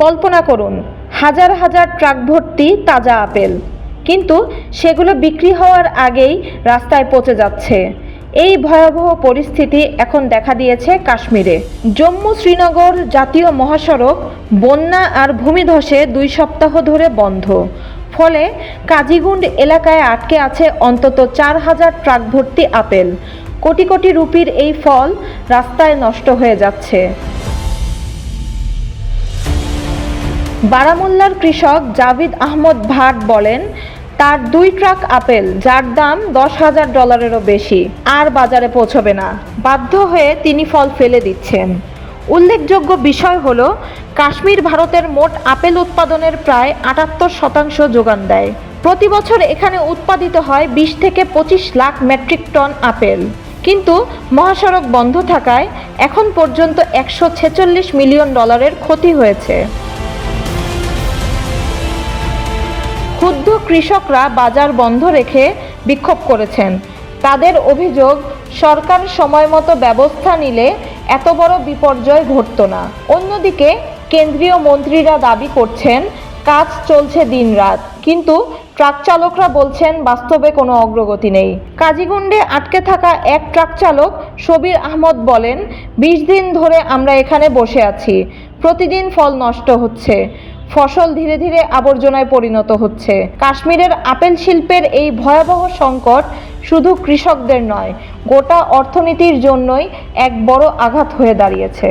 কল্পনা করুন, হাজার হাজার ট্রাক ভর্তি তাজা আপেল, কিন্তু সেগুলো বিক্রি হওয়ার আগেই রাস্তায় পচে যাচ্ছে। এই ভয়াবহ পরিস্থিতি এখন দেখা দিয়েছে কাশ্মীরে। জম্মু শ্রীনগর জাতীয় মহাসড়ক বন্যা আর ভূমিধসে 2 সপ্তাহ ধরে বন্ধ। ফলে কাজিগুন্ড এলাকায় আটকে আছে অন্তত 4000 ট্রাক ভর্তি আপেল। কোটি কোটি রুপির এই ফল রাস্তায় নষ্ট হয়ে যাচ্ছে। বারামুল্লার কৃষক জাভিদ আহমদ ভাট বলেন, তার 2 ট্রাক আপেল, যার দাম $10,000-এরও বেশি, আর বাজারে পৌঁছবে না। বাধ্য হয়ে তিনি ফল ফেলে দিচ্ছেন। উল্লেখযোগ্য বিষয় হলো, কাশ্মীর ভারতের মোট আপেল উৎপাদনের প্রায় 78% যোগান দেয়। প্রতি বছর এখানে উৎপাদিত হয় 20 থেকে 25 লাখ মেট্রিক টন আপেল। কিন্তু মহাসড়ক বন্ধ থাকায় এখন পর্যন্ত $146 মিলিয়ন ক্ষতি হয়েছে। ক্ষুব্ধ কৃষকরা বাজার বন্ধ রেখে বিক্ষোভ করেছেন। তাদের অভিযোগ, সরকার সময়মতো ব্যবস্থা নিলে এত বড় বিপর্যয় ঘটত না। অন্যদিকে কেন্দ্রীয় মন্ত্রীরা দাবি করছেন কাজ চলছে দিনরাত, কিন্তু ট্রাক চালকরা বলছেন বাস্তবে কোনো অগ্রগতি নেই। কাজিগুন্ডে আটকে থাকা এক ট্রাক চালক শবির আহমদ বলেন, 20 দিন ধরে আমরা এখানে বসে আছি। প্রতিদিন ফল নষ্ট হচ্ছে, ফসল ধীরে ধীরে আবর্জনায় পরিণত হচ্ছে। কাশ্মীরের আপেল শিল্পের এই ভয়াবহ সংকট শুধু কৃষকদের নয়, গোটা অর্থনীতির জন্যই এক বড় আঘাত হয়ে দাঁড়িয়েছে।